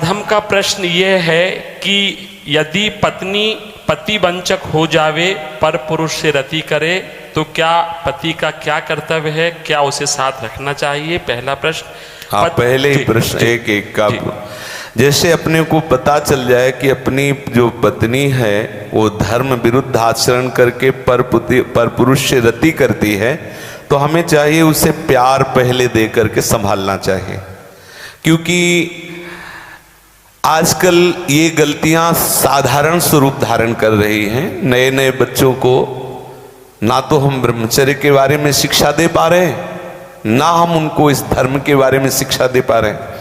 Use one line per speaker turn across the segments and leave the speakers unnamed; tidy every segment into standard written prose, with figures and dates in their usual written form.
अधम का प्रश्न ये है कि यदि पत्नी पतिवंचक हो जावे पर पुरुष से रति करे तो क्या पति का क्या कर्तव्य है, क्या उसे साथ रखना चाहिए? पहला प्रश्न।
हाँ, पहले ही प्रश्न एक एक का। जैसे अपने को पता चल जाए कि अपनी जो पत्नी है वो धर्म विरुद्ध आचरण करके पर पुरुष से रति करती है, तो हमें चाहिए उसे प्यार पहले दे करके संभालना चाहिए। क्योंकि आजकल ये गलतियां साधारण स्वरूप धारण कर रही हैं। नए नए बच्चों को ना तो हम ब्रह्मचर्य के बारे में शिक्षा दे पा रहे हैं, ना हम उनको इस धर्म के बारे में शिक्षा दे पा रहे हैं।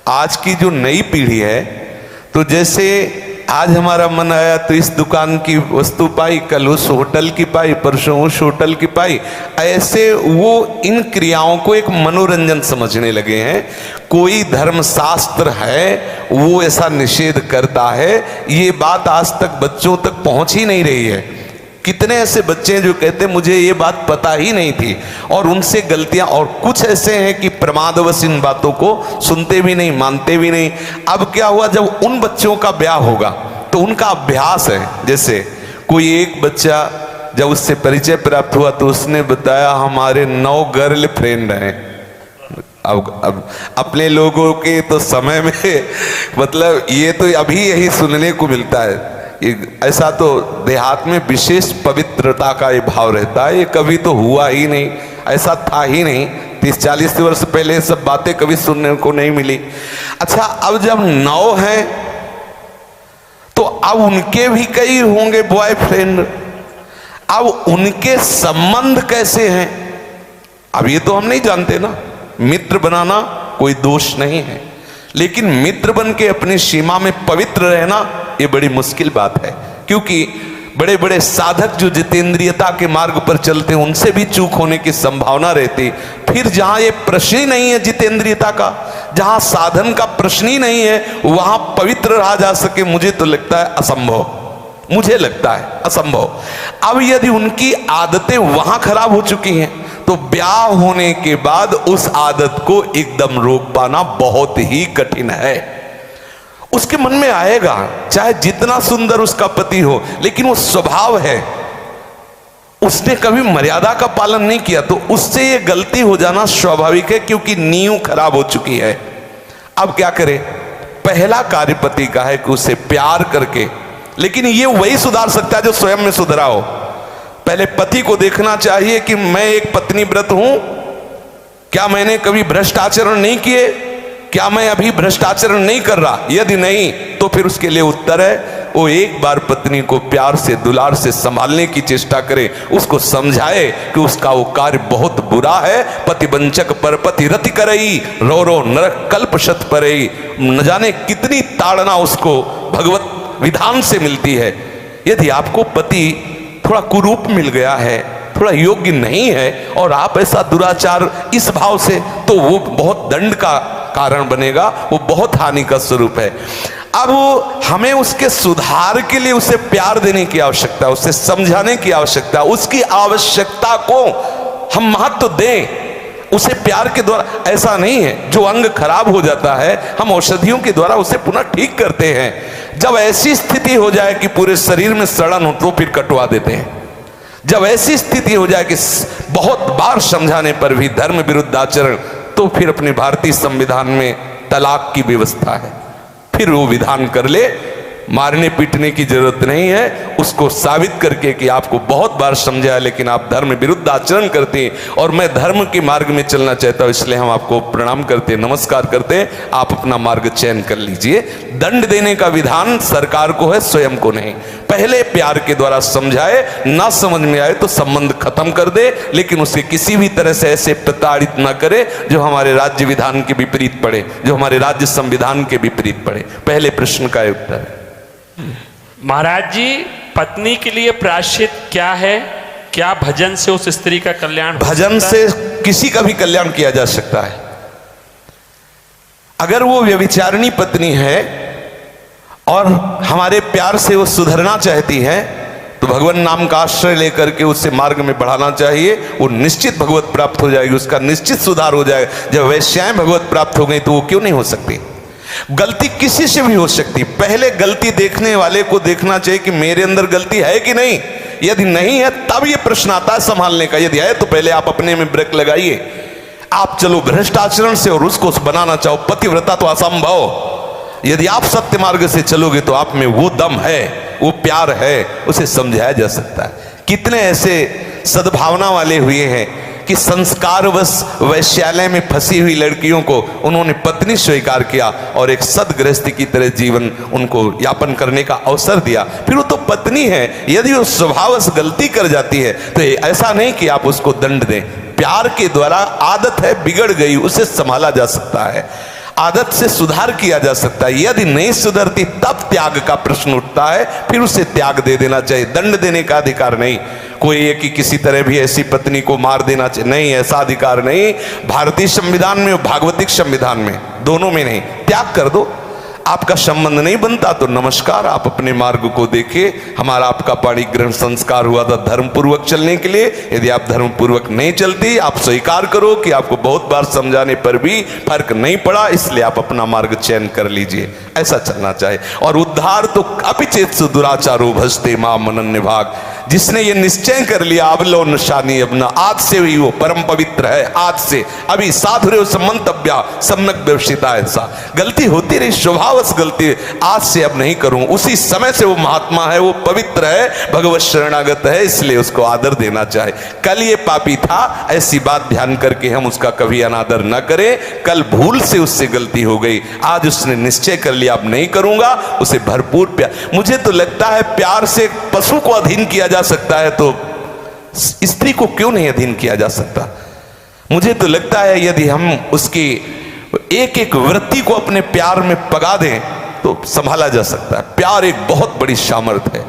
आज की जो नई पीढ़ी है, तो जैसे आज हमारा मन आया तो इस दुकान की वस्तु पाई, कल उस होटल की पाई, परसों उस होटल की पाई, ऐसे वो इन क्रियाओं को एक मनोरंजन समझने लगे हैं। कोई धर्मशास्त्र है वो ऐसा निषेध करता है, ये बात आज तक बच्चों तक पहुंच ही नहीं रही है। कितने ऐसे बच्चे हैं जो कहते मुझे ये बात पता ही नहीं थी, और उनसे गलतियां, और कुछ ऐसे हैं कि प्रमादवश इन बातों को सुनते भी नहीं, मानते भी नहीं। अब क्या हुआ, जब उन बच्चों का ब्याह होगा तो उनका अभ्यास है। जैसे कोई एक बच्चा जब उससे परिचय प्राप्त हुआ तो उसने बताया हमारे 9 गर्ल फ्रेंड हैं। अब अपने लोगों के तो समय में मतलब ये तो अभी यही सुनने को मिलता है। ऐसा तो देहात में विशेष पवित्रता का ये भाव रहता है, ये कभी तो हुआ ही नहीं, ऐसा था ही नहीं। 30-40 वर्ष पहले सब बातें कभी सुनने को नहीं मिली। अच्छा, अब जब 9 हैं तो अब उनके भी कई होंगे बॉयफ्रेंड। अब उनके संबंध कैसे हैं, अब ये तो हम नहीं जानते ना। मित्र बनाना कोई दोष नहीं है, लेकिन मित्र बन के अपनी सीमा में पवित्र रहना ये बड़ी मुश्किल बात है। क्योंकि बड़े बड़े साधक जो जितेंद्रियता के मार्ग पर चलते हैं उनसे भी चूक होने की संभावना रहती। फिर जहां ये प्रश्न ही नहीं है जितेंद्रियता का, जहां साधन का प्रश्न ही नहीं है, वहां पवित्र रहा जा सके, मुझे तो लगता है असंभव। मुझे लगता है असंभव। अब यदि उनकी आदतें वहां खराब हो चुकी हैं तो ब्याह होने के बाद उस आदत को एकदम रोक पाना बहुत ही कठिन है। उसके मन में आएगा, चाहे जितना सुंदर उसका पति हो, लेकिन वो स्वभाव है, उसने कभी मर्यादा का पालन नहीं किया, तो उससे ये गलती हो जाना स्वाभाविक है, क्योंकि नींव खराब हो चुकी है। अब क्या करे? पहला कार्य पति का है कि उसे प्यार करके, लेकिन ये वही सुधार सकता है जो स्वयं में सुधरा हो। पहले पति को देखना चाहिए कि मैं एक पत्नी व्रत हूं, क्या मैंने कभी भ्रष्ट आचरण नहीं किए, क्या मैं अभी भ्रष्ट आचरण नहीं कर रहा? यदि नहीं तो फिर उसके लिए उत्तर है वो एक बार पत्नी को प्यार से दुलार से संभालने की चेष्टा करे, उसको समझाए कि उसका वो कार्य बहुत बुरा है। पतिवंचक पर पति रति करई, रो रो नरक कल्प शत परई। न जाने कितनी ताड़ना उसको भगवत विधान से मिलती है। यदि आपको पति थोड़ा कुरूप मिल गया है, थोड़ा योग्य नहीं है, और आप ऐसा दुराचार इस भाव से, तो वो बहुत दंड का कारण बनेगा, वो बहुत हानि का स्वरूप है। अब हमें उसके सुधार के लिए उसे प्यार देने की आवश्यकता, उसे समझाने की आवश्यकता, उसकी आवश्यकता को हम महत्व दें। उसे प्यार के द्वारा, ऐसा नहीं है जो अंग खराब हो जाता है हम औषधियों के द्वारा उसे पुनः ठीक करते हैं। जब ऐसी स्थिति हो जाए कि पूरे शरीर में सड़न हो तो फिर कटवा देते हैं। जब ऐसी स्थिति हो जाए कि बहुत बार समझाने पर भी धर्म विरुद्ध आचरण, तो फिर अपने भारतीय संविधान में तलाक की व्यवस्था है, फिर वो विधान कर ले। मारने पीटने की जरूरत नहीं है, उसको साबित करके कि आपको बहुत बार समझाया लेकिन आप धर्म विरुद्ध आचरण करते हैं और मैं धर्म के मार्ग में चलना चाहता हूं, इसलिए हम आपको प्रणाम करते हैं, नमस्कार करते हैं, आप अपना मार्ग चयन कर लीजिए। दंड देने का विधान सरकार को है, स्वयं को नहीं। पहले प्यार के द्वारा समझाए, ना समझ में आए तो संबंध खत्म कर दे, लेकिन उसे किसी भी तरह से ऐसे प्रताड़ित ना करे जो हमारे राज्य विधान के विपरीत पड़े, जो हमारे राज्य संविधान के विपरीत पड़े। पहले प्रश्न का उत्तर है।
महाराज जी, पत्नी के लिए प्रायश्चित क्या है? क्या भजन से उस स्त्री का कल्याण?
भजन से किसी का भी कल्याण किया जा सकता है। अगर वो व्यभिचारिणी पत्नी है और हमारे प्यार से वो सुधरना चाहती है तो भगवान नाम का आश्रय लेकर के उससे मार्ग में बढ़ाना चाहिए। वो निश्चित भगवत प्राप्त हो जाएगी, उसका निश्चित सुधार हो जाएगा। जब वैश्याएं भगवत प्राप्त हो गई तो वो क्यों नहीं हो सकती? गलती किसी से भी हो सकती, पहले गलती देखने वाले को देखना चाहिए कि मेरे अंदर गलती है कि नहीं। यदि नहीं है तब ये प्रश्न आता है संभालने का, यदि है तो पहले आप अपने में ब्रेक लगाइए। आप चलो भ्रष्ट आचरण से और उसको बनाना चाहो पतिव्रता तो असंभव। यदि आप सत्य मार्ग से चलोगे तो आप में वो दम है, वो प्यार है, उसे समझाया जा सकता है। कितने ऐसे सद्भावना वाले हुए हैं कि संस्कारवश वैश्यालय में फंसी हुई लड़कियों को उन्होंने पत्नी स्वीकार किया और एक सदगृहस्थी की तरह जीवन उनको यापन करने का अवसर दिया। फिर वो तो पत्नी है, यदि वो स्वभावश गलती कर जाती है तो ऐसा नहीं कि आप उसको दंड दें। प्यार के द्वारा, आदत है बिगड़ गई, उसे संभाला जा सकता है, आदत से सुधार किया जा सकता है। यदि नहीं सुधरती तब त्याग का प्रश्न उठता है, फिर उसे त्याग दे देना चाहिए, दंड देने का अधिकार नहीं। कोई है कि किसी तरह भी ऐसी पत्नी को मार देना चाहिए, नहीं, ऐसा अधिकार नहीं। भारतीय संविधान में और भागवतिक संविधान में, दोनों में नहीं। त्याग कर दो, आपका संबंध नहीं बनता तो नमस्कार, आप अपने मार्ग को देखिए। हमारा आपका पाणी ग्रहण संस्कार हुआ था धर्म पूर्वक चलने के लिए। यदि आप धर्म पूर्वक नहीं चलती, आप स्वीकार करो कि आपको बहुत बार समझाने पर भी फर्क नहीं पड़ा, इसलिए आप अपना मार्ग चयन कर लीजिए। ऐसा चलना चाहिए। और उद्धार तो अपिचेत दुराचारो भजते मां मनन्य भाग। जिसने ये निश्चय कर लिया अब लो नशानी अपना, आज से ही वो परम पवित्र है, आज से अभी साधुर्य समंतव्या सम्यक व्यवसिता। ऐसा गलती होती रही, स्वभावश गलती, आज से अब नहीं करूं। उसी समय से वो महात्मा है, वो पवित्र है, भगवत शरणागत है, इसलिए उसको आदर देना चाहे। कल ये पापी था, ऐसी बात ध्यान करके हम उसका कभी अनादर न करें। कल भूल से उससे गलती हो गई, आज उसने निश्चय कर लिया अब नहीं करूंगा, उसे भरपूर प्यार। मुझे तो लगता है प्यार से पशु को अधीन किया जा सकता है तो स्त्री को क्यों नहीं अधीन किया जा सकता। मुझे तो लगता है यदि हम उसकी एक एक वृत्ति को अपने प्यार में पगा दें तो संभाला जा सकता है। प्यार एक बहुत बड़ी सामर्थ्य है,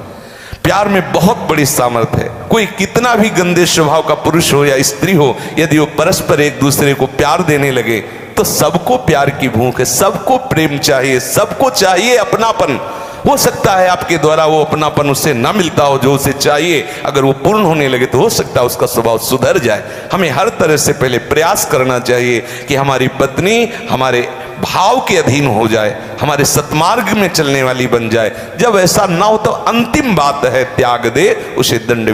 प्यार में बहुत बड़ी सामर्थ्य है। कोई कितना भी गंदे स्वभाव का पुरुष हो या स्त्री हो, यदि वो परस्पर एक दूसरे को प्यार देने लगे तो सबको प्यार की भूख है, सबको प्रेम चाहिए, सबको चाहिए अपनापन। हो सकता है आपके द्वारा वो अपनापन उसे ना मिलता हो जो उसे चाहिए, अगर वो पूर्ण होने लगे तो हो सकता है उसका स्वभाव सुधर जाए। हमें हर तरह से पहले प्रयास करना चाहिए कि हमारी पत्नी हमारे भाव के अधीन हो जाए, हमारे सत्मार्ग में चलने वाली बन जाए। जब ऐसा ना हो तो अंतिम बात है त्याग दे, उसे दंड